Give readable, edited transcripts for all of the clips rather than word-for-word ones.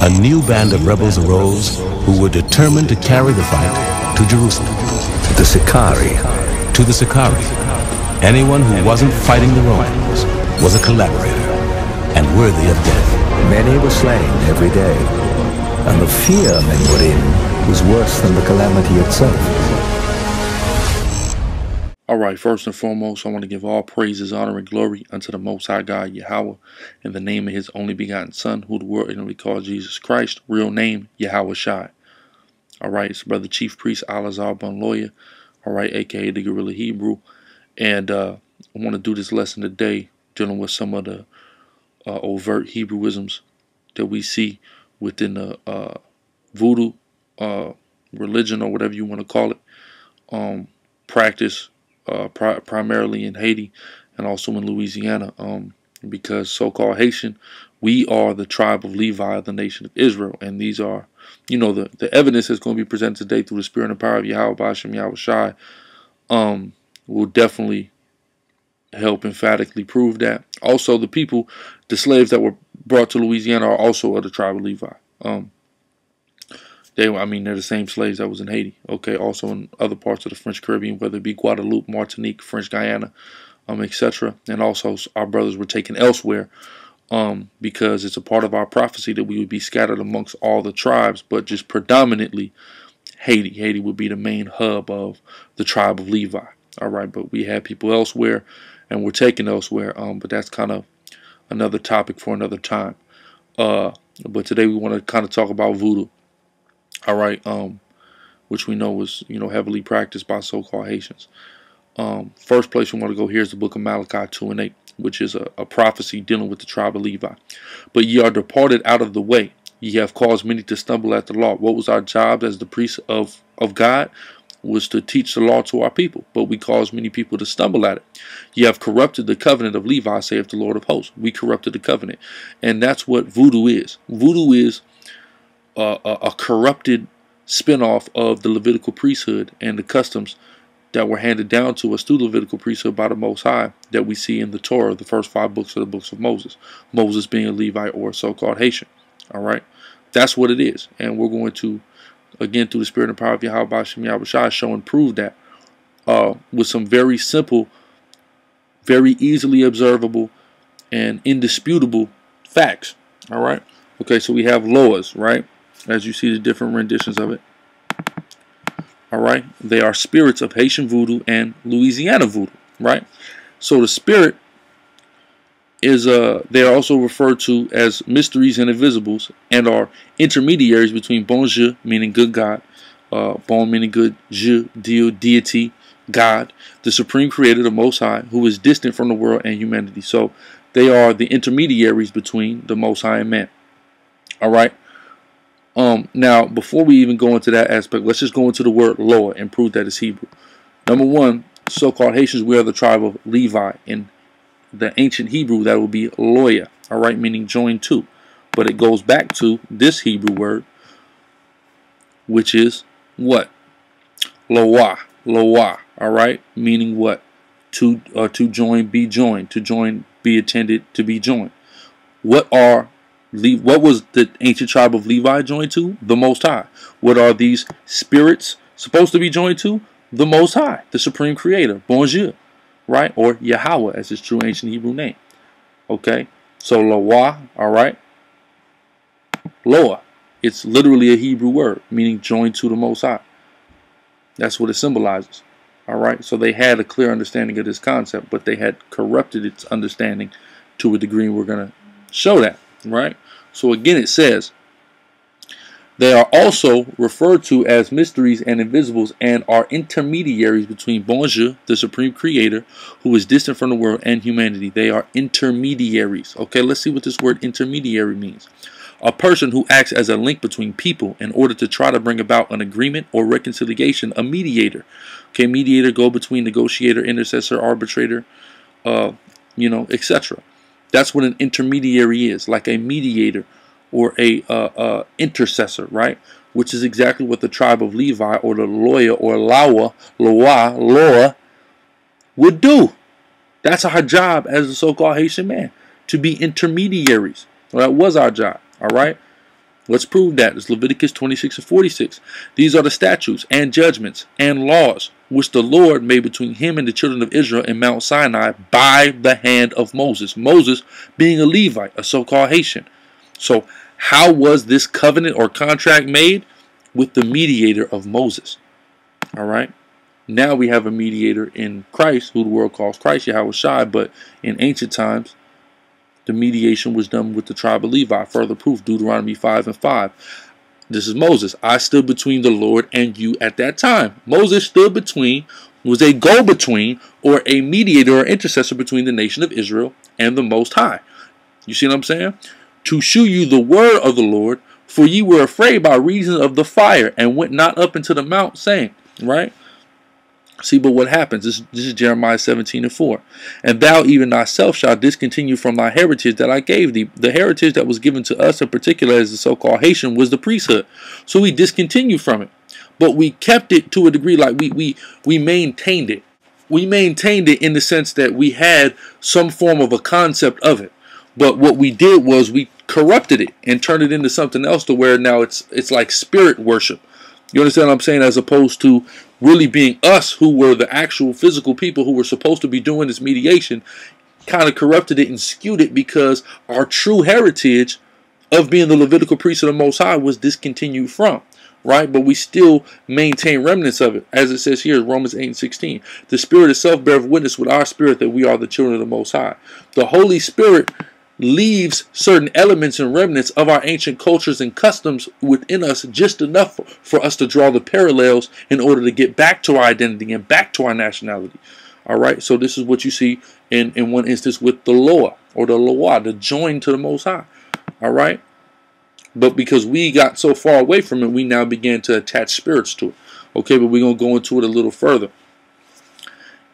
a new band of rebels arose who were determined to carry the fight to Jerusalem. The Sicarii. To the Sicarii, anyone who wasn't fighting the Romans was a collaborator and worthy of death. Many were slain every day, and the fear men were in was worse than the calamity itself. Alright, first and foremost, I want to give all praises, honor, and glory unto the Most High God, Yahweh, in the name of His only begotten Son, who the world ignorantly called Jesus Christ, real name, Yahweh Shai. Alright, it's Brother Chief Priest Al-Azhar Bun Lawyer, alright, aka the Guerrilla Hebrew, and I want to do this lesson today, dealing with some of the overt Hebrewisms that we see within the Vodou religion, or whatever you want to call it, practice primarily in Haiti and also in Louisiana, because so-called Haitian, we are the tribe of Levi, the nation of Israel, and these are, you know, the evidence that's going to be presented today through the spirit and power of Yahweh B'Ashem Yahweh Shai will definitely help emphatically prove that. Also, the people, the slaves that were brought to Louisiana are also of the tribe of Levi. I mean, they're the same slaves that was in Haiti. Okay, also in other parts of the French Caribbean, whether it be Guadeloupe, Martinique, French Guyana, etc. And also our brothers were taken elsewhere, because it's a part of our prophecy that we would be scattered amongst all the tribes, but just predominantly Haiti. Haiti would be the main hub of the tribe of Levi. All right, but we had people elsewhere, and we're taken elsewhere. But that's kind of another topic for another time. But today we want to kind of talk about voodoo. All right, which we know was, you know, heavily practiced by so-called Haitians. First place we want to go here is the book of Malachi 2 and 8, which is a prophecy dealing with the tribe of Levi. But ye are departed out of the way. Ye have caused many to stumble at the law. What was our job as the priests of God? Was to teach the law to our people, but we caused many people to stumble at it. Ye have corrupted the covenant of Levi, saith the Lord of hosts. We corrupted the covenant, and that's what voodoo is. Voodoo is a corrupted spinoff of the Levitical priesthood and the customs that were handed down to us through the Levitical priesthood by the Most High that we see in the Torah, the first 5 books of the books of Moses. Moses being a Levite or a so-called Haitian. All right, that's what it is, and we're going to, again, through the spirit and power of Yahweh B'Ashem Yahweh Shai, show and prove that with some very simple, very easily observable, and indisputable facts. All right. Okay, so we have laws, right? As you see the different renditions of it. All right. They are spirits of Haitian voodoo and Louisiana voodoo, right? So the spirit is they are also referred to as mysteries and invisibles, and are intermediaries between bon Dieu, meaning good God, bon meaning good, Dieu, Dio, deity, God, the supreme creator, the Most High, who is distant from the world and humanity. So they are the intermediaries between the Most High and man. All right. Now, before we even go into that aspect, let's just go into the word Loa and prove that it's Hebrew. Number one, so-called Haitians, we are the tribe of Levi. In the ancient Hebrew, that would be loya, all right, meaning joined to. But it goes back to this Hebrew word, which is what? Loa, loa, all right, meaning what? To join, be joined, to join, be attended, to be joined. What was the ancient tribe of Levi joined to? The Most High. What are these spirits supposed to be joined to? The Most High, the supreme creator, bon Dieu, right? Or Yahweh, as his true ancient Hebrew name. Okay, so Loa, all right. Loa, it's literally a Hebrew word meaning joined to the Most High. That's what it symbolizes. All right, so they had a clear understanding of this concept, but they had corrupted its understanding to a degree, and we're going to show that. Right? So again, it says they are also referred to as mysteries and invisibles, and are intermediaries between bon Dieu, the supreme creator, who is distant from the world, and humanity. They are intermediaries. Okay, let's see what this word intermediary means. A person who acts as a link between people in order to try to bring about an agreement or reconciliation. A mediator. Okay, mediator, go between, negotiator, intercessor, arbitrator, you know, etc. That's what an intermediary is, like a mediator or a intercessor, right? Which is exactly what the tribe of Levi, or the Loya, or Loa would do. That's our job as a so-called Haitian man, to be intermediaries. Well, that was our job, all right? Let's prove that. It's Leviticus 26 and 46. These are the statutes and judgments and laws which the Lord made between him and the children of Israel in Mount Sinai by the hand of Moses. Moses being a Levite, a so-called Haitian. So how was this covenant or contract made? With the mediator of Moses. All right. Now we have a mediator in Christ, who the world calls Christ, Yahushua, but in ancient times, the mediation was done with the tribe of Levi. Further proof, Deuteronomy 5 and 5. This is Moses. I stood between the Lord and you at that time. Moses stood between, was a go-between or a mediator or intercessor between the nation of Israel and the Most High. You see what I'm saying? To shew you the word of the Lord, for ye were afraid by reason of the fire, and went not up into the mount, saying, right? See, but what happens? This is Jeremiah 17 and 4. And thou even thyself shalt discontinue from thy heritage that I gave thee. The heritage that was given to us in particular as the so-called Haitian was the priesthood. So we discontinued from it. But we kept it to a degree, like we maintained it. We maintained it in the sense that we had some form of a concept of it. But what we did was we corrupted it and turned it into something else, to where now it's like spirit worship. You understand what I'm saying? As opposed to really being us, who were the actual physical people who were supposed to be doing this mediation, kind of corrupted it and skewed it, because our true heritage of being the Levitical priest of the Most High was discontinued from. Right? But we still maintain remnants of it. As it says here, Romans 8 and 16. The Spirit itself beareth witness with our spirit that we are the children of the Most High. The Holy Spirit leaves certain elements and remnants of our ancient cultures and customs within us, just enough for us to draw the parallels in order to get back to our identity and back to our nationality. All right, so this is what you see in one instance with the Loa, or the Loa, the join to the Most High. All right, but because we got so far away from it, we now began to attach spirits to it. Okay, but we're going to go into it a little further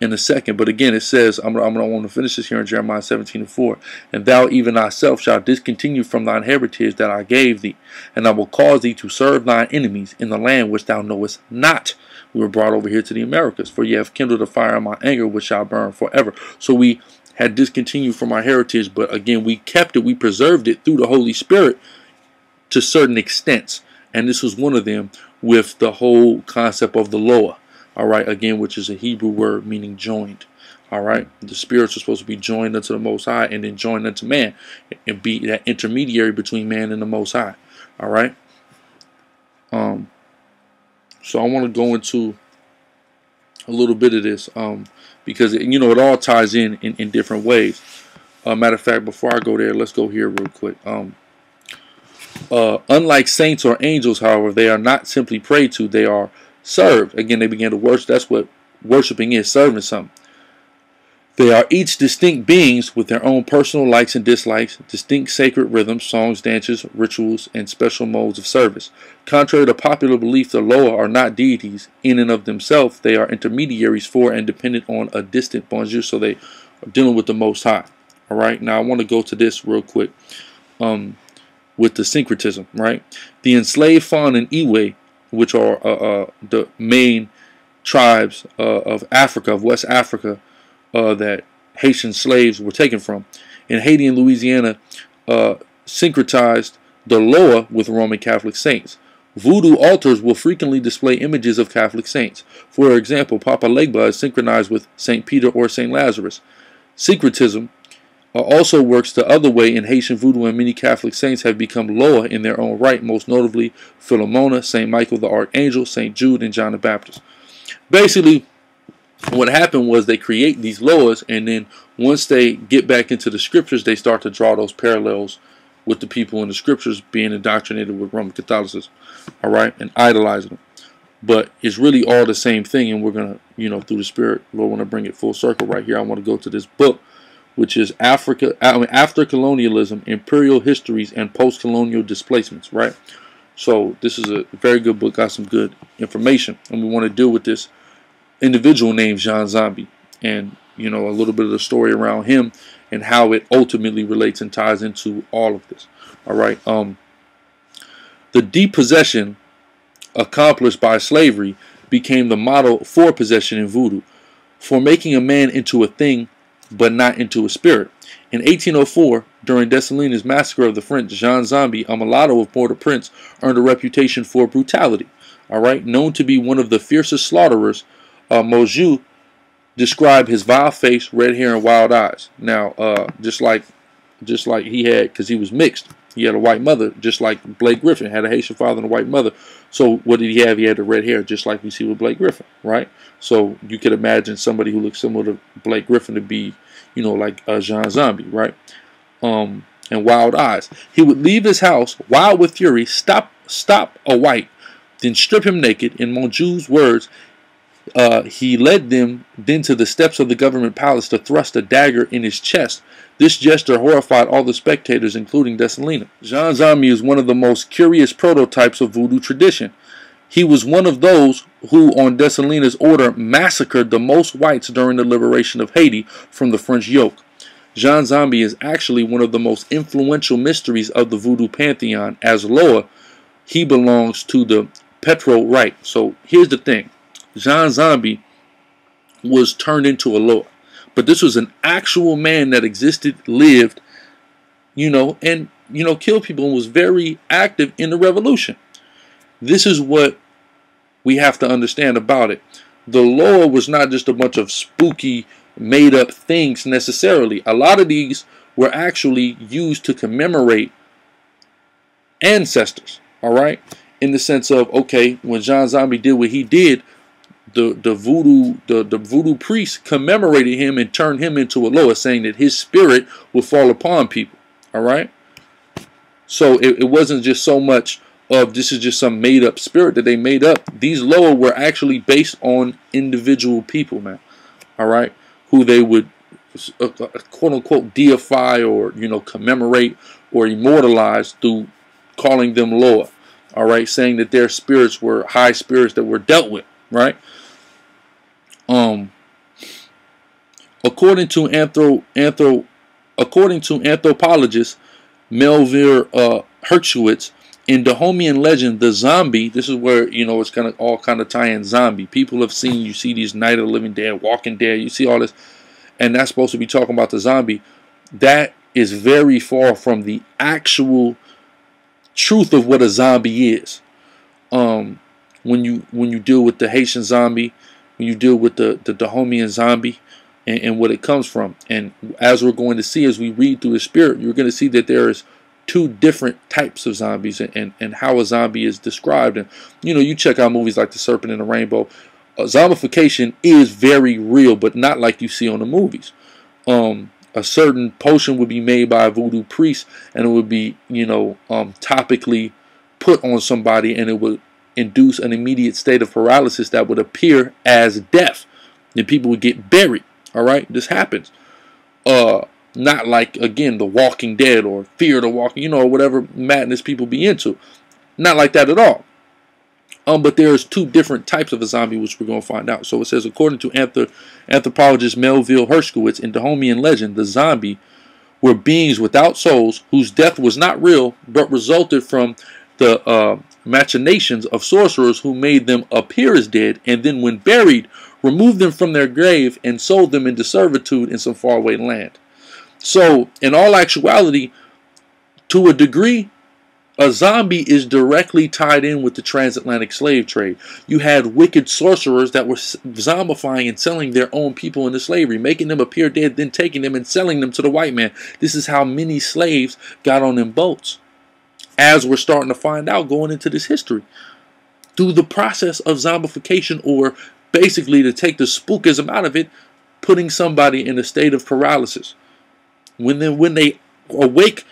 in a second. But again, it says, I want to finish this here in Jeremiah 17 and 4. And thou even thyself shalt discontinue from thine heritage that I gave thee, and I will cause thee to serve thine enemies in the land which thou knowest not. We were brought over here to the Americas, for ye have kindled a fire in my anger, which shall burn forever. So we had discontinued from our heritage, but again, we kept it, we preserved it through the Holy Spirit to certain extents. And this was one of them, with the whole concept of the Loa. All right, again, which is a Hebrew word meaning joined. All right, the spirits are supposed to be joined unto the Most High, and then joined unto man, and be that intermediary between man and the Most High. All right. So I want to go into a little bit of this, because it all ties in different ways. Matter of fact, before I go there, let's go here real quick. Unlike saints or angels, however, they are not simply prayed to; they are served. Again, they began to worship. That's what worshiping is, serving something. They are each distinct beings with their own personal likes and dislikes, distinct sacred rhythms, songs, dances, rituals, and special modes of service. Contrary to popular belief, the Loa are not deities in and of themselves. They are intermediaries for and dependent on a distant bonjour, so they are dealing with the Most High. All right, now I want to go to this real quick with the syncretism. Right, the enslaved Fawn and Iwe, which are the main tribes of Africa, of West Africa, that Haitian slaves were taken from. In Haiti and Louisiana, syncretized the Loa with Roman Catholic saints. Vodou altars will frequently display images of Catholic saints. For example, Papa Legba is synchronized with St. Peter or St. Lazarus. Syncretism also works the other way in Haitian Voodoo, and many Catholic saints have become Loa in their own right, most notably Philomena, St. Michael the Archangel, St. Jude, and John the Baptist. Basically, what happened was they create these Loas, and then once they get back into the scriptures, they start to draw those parallels with the people in the scriptures being indoctrinated with Roman Catholicism, all right, and idolizing them. But it's really all the same thing, and we're going to, through the Spirit, Lord, want to bring it full circle right here. I want to go to this book, which is After Colonialism, Imperial Histories, and Post-Colonial Displacements, right? So this is a very good book, got some good information, and we want to deal with this individual named Jean Zombie, and a little bit of the story around him and how it ultimately relates and ties into all of this. All right. The depossession accomplished by slavery became the model for possession in Voodoo. For making a man into a thing, but not into a spirit. In 1804, during Dessalines' massacre of the French, Jean Zombie, a mulatto of Port-au-Prince, earned a reputation for brutality. All right, known to be one of the fiercest slaughterers, Mojou described his vile face, red hair, and wild eyes. Now, just like he had, because he was mixed, he had a white mother, just like Blake Griffin had a Haitian father and a white mother. So what did he have? He had the red hair, just like we see with Blake Griffin, right? So you could imagine somebody who looks similar to Blake Griffin to be, you know, like Jean Zombie, right? And wild eyes. He would leave his house wild with fury, stop a white, then strip him naked. In Monjou's words, he led them then to the steps of the government palace to thrust a dagger in his chest. This gesture horrified all the spectators, including Dessalines. Jean Zombie is one of the most curious prototypes of voodoo tradition. He was one of those who, on Dessalines' order, massacred the most whites during the liberation of Haiti from the French yoke. Jean Zombie is actually one of the most influential mysteries of the voodoo pantheon. As Loa, he belongs to the Petro rite. So here's the thing. Jean Zombie was turned into a Loa. But this was an actual man that existed, lived, you know, and, you know, killed people and was very active in the revolution. This is what we have to understand about it. The Loa was not just a bunch of spooky, made-up things necessarily. A lot of these were actually used to commemorate ancestors, all right? In the sense of, okay, when Jean Zombie did what he did, the voodoo priest commemorated him and turned him into a Loa, saying that his spirit will fall upon people. All right. So it wasn't just so much of this is just some made up spirit that they made up. These Loa were actually based on individual people, man. All right, who they would quote unquote deify or, you know, commemorate or immortalize through calling them Loa. All right, saying that their spirits were high spirits that were dealt with. Right. According to anthropologist Melville Hershkowitz, in Dahomean legend, the zombie, this is where, you know, it's kind of all kind of tie-in zombie. People have seen, you see these Night of the Living Dead, Walking Dead, you see all this, and that's supposed to be talking about the zombie. That is very far from the actual truth of what a zombie is. When you deal with the Haitian zombie, when you deal with the Dahomean zombie, and what it comes from. And as we're going to see as we read through the spirit, you're going to see that there is two different types of zombies and how a zombie is described. And, you know, you check out movies like The Serpent and the Rainbow. Zombification is very real, but not like you see on the movies. A certain potion would be made by a voodoo priest, and it would be, you know, topically put on somebody, and it would induce an immediate state of paralysis that would appear as death. And people would get buried. All right, this happens. Not like, again, The Walking Dead or Fear the Walking, you know, whatever madness people be into. Not like that at all. But there's two different types of a zombie, which we're going to find out. So it says, according to anthropologist Melville Hershkowitz, in Dahomean legend, the zombie were beings without souls whose death was not real, but resulted from the machinations of sorcerers who made them appear as dead, and then when buried, removed them from their grave and sold them into servitude in some faraway land. So, in all actuality, to a degree, a zombie is directly tied in with the transatlantic slave trade. You had wicked sorcerers that were zombifying and selling their own people into slavery, making them appear dead, then taking them and selling them to the white man. This is how many slaves got on them boats, as we're starting to find out going into this history. Through the process of zombification, or basically, to take the spookism out of it, putting somebody in a state of paralysis. When they awake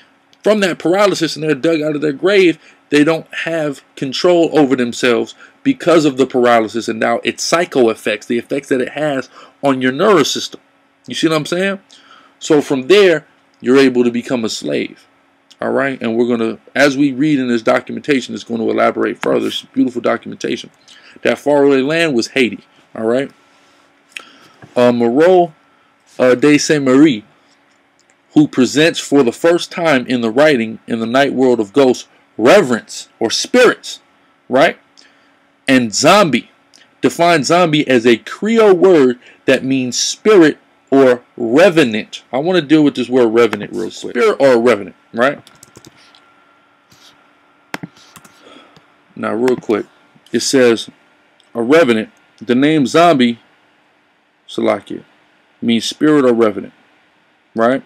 from that paralysis and they're dug out of their grave, they don't have control over themselves because of the paralysis, and now its psycho effects, the effects that it has on your nervous system. You see what I'm saying? So from there, you're able to become a slave. All right, and we're going to, as we read in this documentation, it's going to elaborate further. It's beautiful documentation. That faraway land was Haiti. All right. Moreau de Saint-Marie, who presents for the first time in the writing in the night world of ghosts, reverence or spirits, right? And zombie, defines zombie as a Creole word that means spirit or revenant. I want to deal with this word revenant real quick. Spirit or a revenant, right? Now, real quick, it says a revenant. The name zombie, Salakia, means spirit or revenant, right?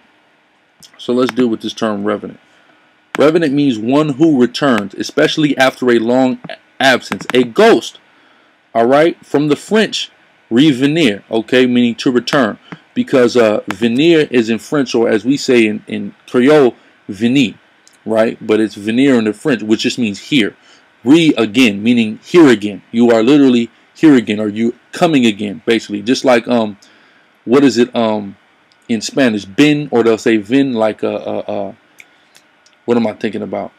So let's deal with this term revenant. Revenant means one who returns, especially after a long absence. A ghost, all right? From the French, revenir, okay, meaning to return. Because venir is in French, or as we say in Creole, venir, right? But it's venir in the French, which just means here. Again, meaning here again. You are literally here again, or you coming again, basically. Just like what is it in Spanish? Bin, or they'll say vin, like what am I thinking about?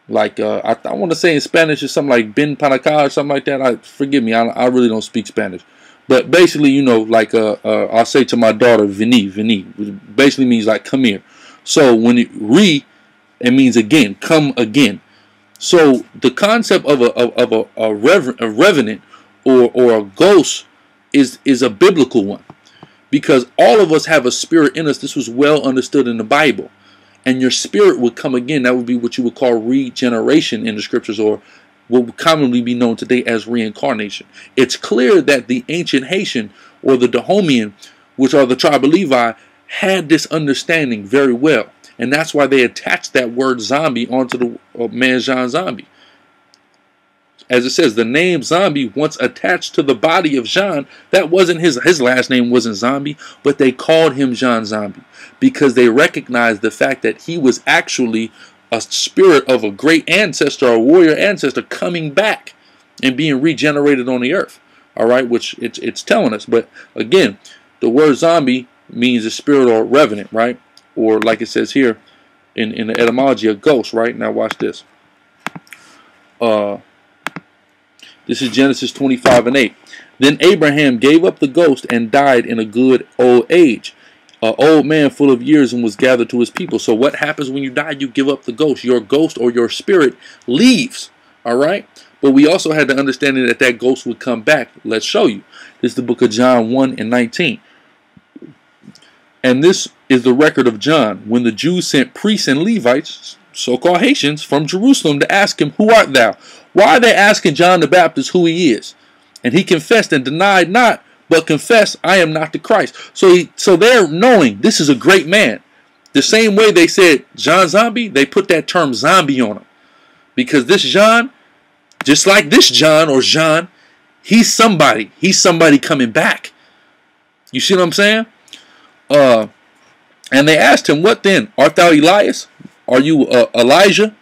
Like I want to say in Spanish it's something like bin para acá or something like that. Forgive me, I really don't speak Spanish. But basically, you know, like I'll say to my daughter, vini, which basically means like come here. So when it means again, come again. So the concept of a revenant or a ghost is a biblical one, because all of us have a spirit in us. This was well understood in the Bible, and your spirit would come again. That would be what you would call regeneration in the scriptures, or what would commonly be known today as reincarnation. It's clear that the ancient Haitian or the Dahomian, which are the tribe of Levi, had this understanding very well. And that's why they attached that word zombie onto the man Jean Zombie. As it says, the name Zombie once attached to the body of Jean, that wasn't his last name wasn't Zombie, but they called him Jean Zombie because they recognized the fact that he was actually a spirit of a great ancestor, a warrior ancestor, coming back and being regenerated on the earth. All right, which it's telling us. But again, the word zombie means a spirit or revenant, right? Or like it says here in the etymology, a ghost, right? Now watch this. This is Genesis 25:8. Then Abraham gave up the ghost and died in a good old age. An old man full of years, and was gathered to his people. So what happens when you die? You give up the ghost. Your ghost or your spirit leaves. All right? But we also had the understanding that that ghost would come back. Let's show you. This is the book of John 1:19. And this is the record of John, when the Jews sent priests and Levites, so-called Haitians, from Jerusalem to ask him, "Who art thou?" Why are they asking John the Baptist who he is? And he confessed and denied not, but confessed, "I am not the Christ." So they're knowing this is a great man. The same way they said John Zombie, they put that term zombie on him. Because this John, just like this John or Jean, he's somebody. He's somebody coming back. You see what I'm saying? And they asked him, "What then? Art thou Elias? Are you Elijah?"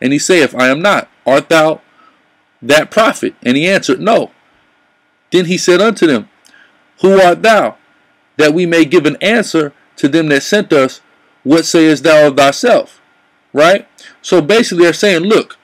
And he saith, "I am not. Art thou that prophet?" And he answered, "No." Then he said unto them, "Who art thou? That we may give an answer to them that sent us. What sayest thou of thyself?" Right? So basically they're saying, look,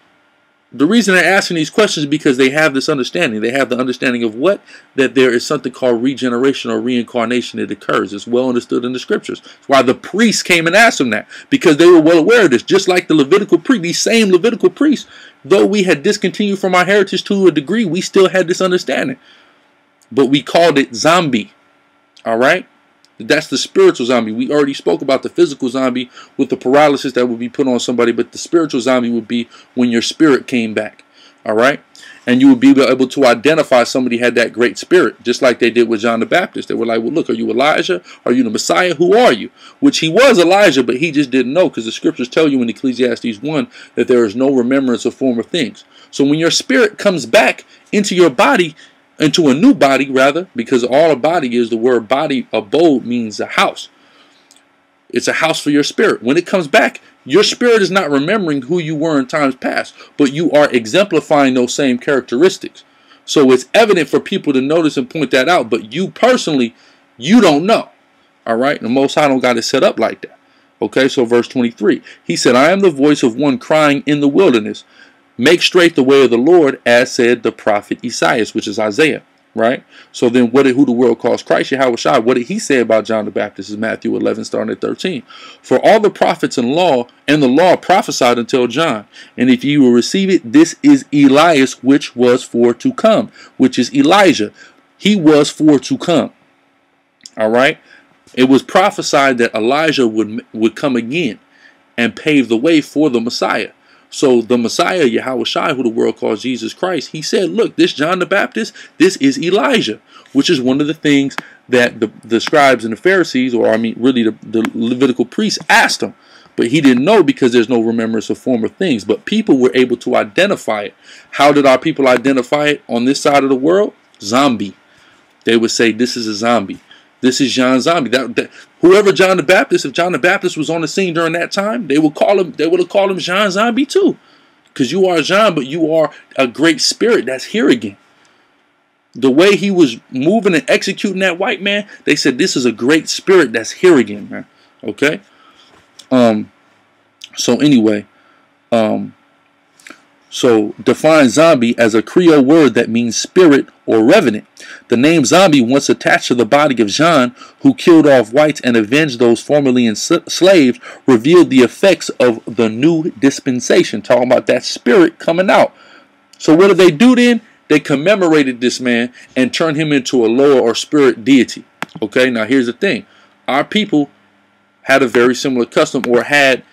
the reason they're asking these questions is because they have this understanding. They have the understanding of what? That there is something called regeneration or reincarnation that occurs. It's well understood in the scriptures. That's why the priests came and asked them that, because they were well aware of this. Just like the Levitical priests, these same Levitical priests, though we had discontinued from our heritage to a degree, we still had this understanding. But we called it zombie. All right? That's the spiritual zombie. We already spoke about the physical zombie with the paralysis that would be put on somebody, but the spiritual zombie would be when your spirit came back. All right? And you would be able to identify somebody had that great spirit, just like they did with John the Baptist. They were like, well, look, are you Elijah? Are you the Messiah? Who are you? Which he was Elijah, but he just didn't know, because the scriptures tell you in Ecclesiastes 1 that there is no remembrance of former things. So when your spirit comes back into your body, into a new body, rather, because all a body is, the word body, abode, means a house. It's a house for your spirit. When it comes back, your spirit is not remembering who you were in times past, but you are exemplifying those same characteristics. So it's evident for people to notice and point that out, but you personally, you don't know. All right? The Most High don't got it set up like that. Okay, so verse 23. He said, "I am the voice of one crying in the wilderness. Make straight the way of the Lord, as said the prophet Isaiah," which is Isaiah, right? So then who the world calls Christ, Yahushua, what did he say about John the Baptist? Is Matthew 11, starting at 13. "For all the prophets and the law prophesied until John. And if you will receive it, this is Elias, which was for to come," which is Elijah. He was for to come. All right? It was prophesied that Elijah would come again and pave the way for the Messiah. So the Messiah, Yahushua, who the world calls Jesus Christ, he said, look, this John the Baptist, this is Elijah, which is one of the things that the scribes and the Pharisees, or I mean really the Levitical priests, asked him. But he didn't know because there's no remembrance of former things. But people were able to identify it. How did our people identify it on this side of the world? Zombie. They would say, this is a zombie. This is John Zombie. Whoever John the Baptist, if John the Baptist was on the scene during that time, they would have called him John Zombie too. Because you are John, but you are a great spirit that's here again. The way he was moving and executing that white man, they said this is a great spirit that's here again, man. Okay? So anyway, so define zombie as a Creole word that means spirit or revenant. The name zombie, once attached to the body of John, who killed off whites and avenged those formerly enslaved, revealed the effects of the new dispensation. Talking about that spirit coming out. So what did they do then? They commemorated this man and turned him into a lower or spirit deity. Okay, now here's the thing. Our people had a very similar custom, or had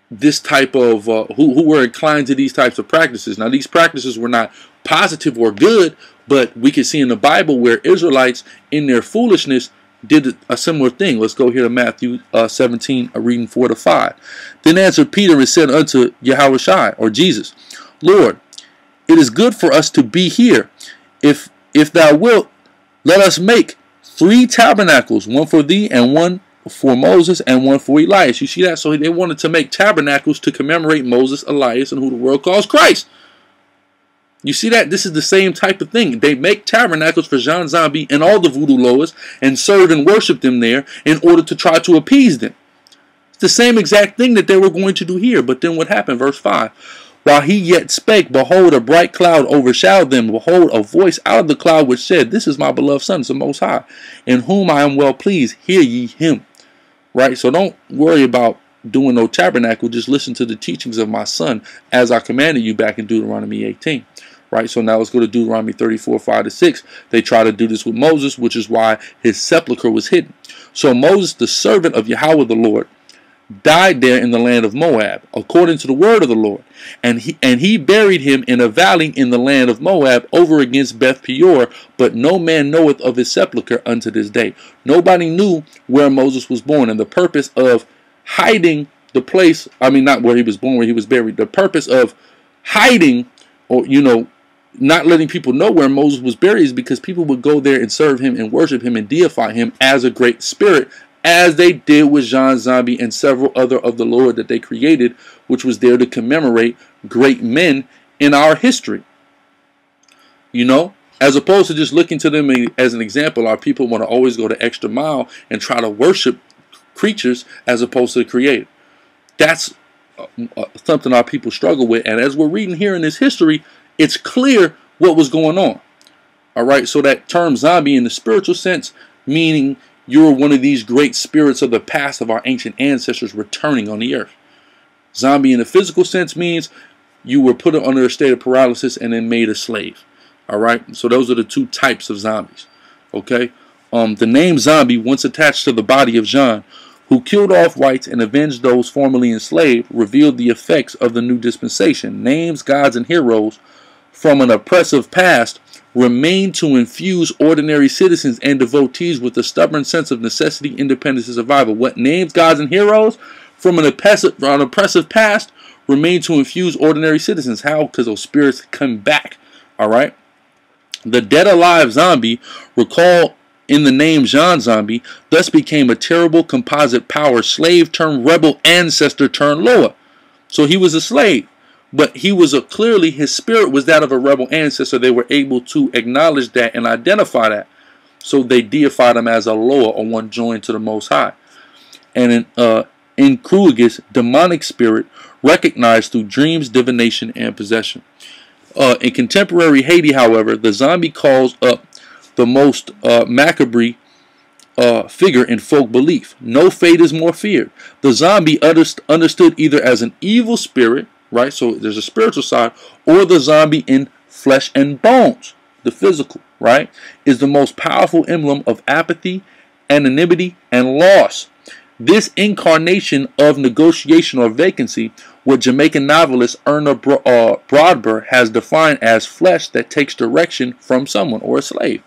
this type of, who were inclined to these types of practices. Now these practices were not positive or good, but we can see in the Bible where Israelites in their foolishness did a similar thing. Let's go here to Matthew 17, reading 4 to 5. Then answered Peter and said unto Yahushua, or Jesus, Lord, it is good for us to be here. If thou wilt, let us make 3 tabernacles, one for thee and one for Moses and one for Elias. You see that? So they wanted to make tabernacles to commemorate Moses, Elias, and who the world calls Christ. You see that? This is the same type of thing. They make tabernacles for Jean Zombie and all the voodoo lowers and serve and worship them there in order to try to appease them. It's the same exact thing that they were going to do here. But then what happened? Verse 5. While he yet spake, behold, a bright cloud overshadowed them. Behold, a voice out of the cloud which said, This is my beloved Son, the Most High, in whom I am well pleased. Hear ye him. Right? So don't worry about doing no tabernacle. Just listen to the teachings of my Son, as I commanded you back in Deuteronomy 18. Right? So now let's go to Deuteronomy 34, 5 to 6. They try to do this with Moses, which is why his sepulcher was hidden. So Moses, the servant of Yahweh the Lord, died there in the land of Moab, according to the word of the Lord. And he buried him in a valley in the land of Moab, over against Beth Peor, but no man knoweth of his sepulchre unto this day. Nobody knew where Moses was born, and the purpose of hiding the place, I mean not where he was born, where he was buried, the purpose of hiding, or not letting people know where Moses was buried, is because people would go there and serve him and worship him and deify him as a great spirit, as they did with Jean Zombie and several other of the Lord that they created, which was there to commemorate great men in our history. As opposed to just looking to them as an example, our people want to always go the extra mile and try to worship creatures as opposed to the Creator. That's something our people struggle with. And as we're reading here in this history, it's clear what was going on. All right, so that term zombie in the spiritual sense, meaning you're one of these great spirits of the past of our ancient ancestors returning on the earth. Zombie in the physical sense means you were put under a state of paralysis and then made a slave. All right, so those are the 2 types of zombies. Okay, the name zombie, once attached to the body of John, who killed off whites and avenged those formerly enslaved, revealed the effects of the new dispensation. Names, gods, and heroes from an oppressive past remain to infuse ordinary citizens and devotees with a stubborn sense of necessity, independence, and survival. What names, gods, and heroes from an oppressive past remain to infuse ordinary citizens? How? Because those spirits come back. All right. The dead alive zombie, recalled in the name Jean Zombie, thus became a terrible composite power, slave turned rebel, ancestor turned Loa. So he was a slave. But he was clearly, his spirit was that of a rebel ancestor. They were able to acknowledge that and identify that. So they deified him as a Loa, or one joined to the Most High. And in Kruigus, demonic spirit recognized through dreams, divination, and possession. In contemporary Haiti, however, the zombie calls up the most macabre figure in folk belief. No fate is more feared. The zombie understood either as an evil spirit, right? So there's a spiritual side, or the zombie in flesh and bones, the physical, right? Is the most powerful emblem of apathy anonymity, and loss. This incarnation of negotiation or vacancy, what Jamaican novelist Erna Broadber has defined as flesh that takes direction from someone or a slave,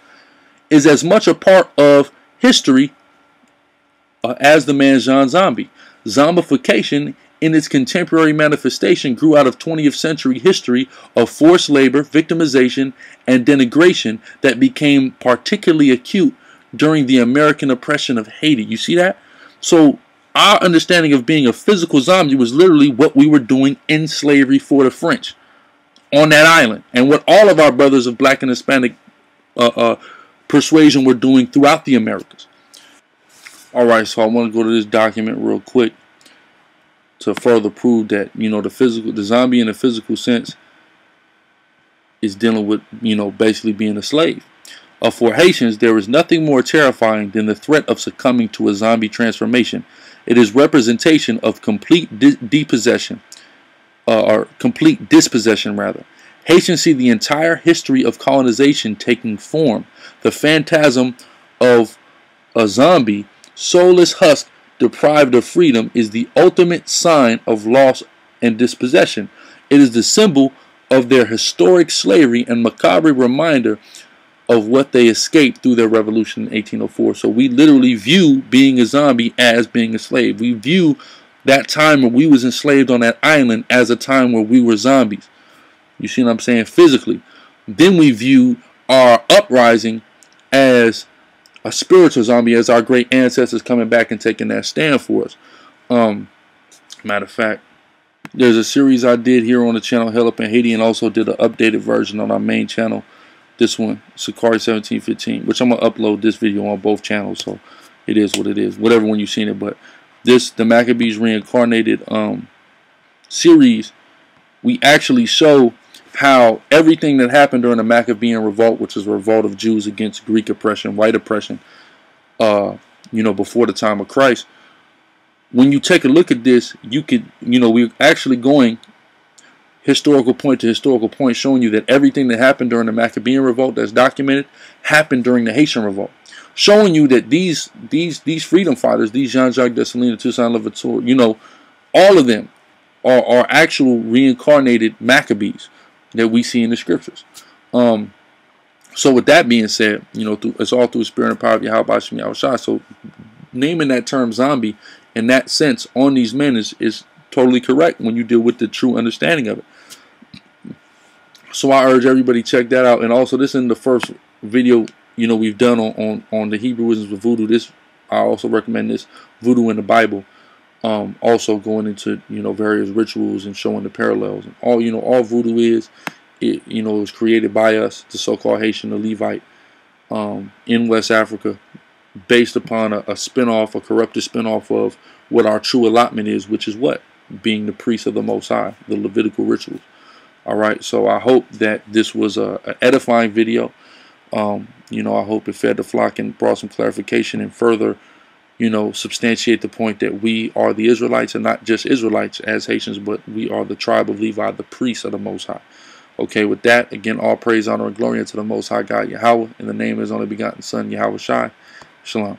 is as much a part of history as the man Jean Zombie. Zombification in its contemporary manifestation grew out of 20th century history of forced labor, victimization, and denigration that became particularly acute during the American oppression of Haiti. You see that? So our understanding of being a physical zombie was literally what we were doing in slavery for the French on that island, and what all of our brothers of black and Hispanic persuasion were doing throughout the Americas. Alright, so I want to go to this document real quick to further prove that, you know, the zombie in the physical sense is dealing with, you know, basically being a slave. For Haitians, there is nothing more terrifying than the threat of succumbing to a zombie transformation. It is representation of complete dispossession, rather. Haitians see the entire history of colonization taking form. The phantasm of a zombie, soulless husk deprived of freedom, is the ultimate sign of loss and dispossession. It is the symbol of their historic slavery and macabre reminder of what they escaped through their revolution in 1804. So we literally view being a zombie as being a slave. We view that time when we was enslaved on that island as a time where we were zombies. You see what I'm saying? Physically. Then we view our uprising as a spiritual zombie, as our great ancestors coming back and taking that stand for us. Matter of fact, there's a series I did here on the channel, Hell Up in Haiti, and also did an updated version on our main channel. This one, Sakari 1715, which I'm going to upload this video on both channels, so it is what it is, whatever one you've seen it. But this, the Maccabees Reincarnated series, we actually show how everything that happened during the Maccabean revolt, which is a revolt of Jews against Greek oppression, white oppression, you know, before the time of Christ. When you take a look at this, you could, you know, we're actually going historical point to historical point, showing you that everything that happened during the Maccabean revolt that's documented happened during the Haitian revolt, showing you that these freedom fighters, these Jean-Jacques Dessalines, Toussaint Louverture, you know, all of them are actual reincarnated Maccabees that we see in the scriptures. So with that being said, you know, it's all through the spirit and power of Yahweh. So naming that term zombie in that sense on these men is totally correct when you deal with the true understanding of it. So I urge everybody check that out. And also, this is the first video, you know, we've done on the Hebrewisms of Voodoo. This, I also recommend this, Voodoo in the Bible. Also going into, you know, various rituals and showing the parallels. And all, you know, all Voodoo is, it, you know, was created by us, the so-called Haitian, the Levite, in West Africa, based upon a spinoff, a corrupted spinoff of what our true allotment is, which is what? Being the priest of the Most High, the Levitical rituals. Alright, so I hope that this was an edifying video. You know, I hope it fed the flock and brought some clarification and further, you know, substantiate the point that we are the Israelites, and not just Israelites as Haitians, but we are the tribe of Levi, the priests of the Most High. Okay, with that, again, all praise, honor, and glory unto the Most High God, Yahweh, in the name of His only begotten Son, Yahweh Shai. Shalom.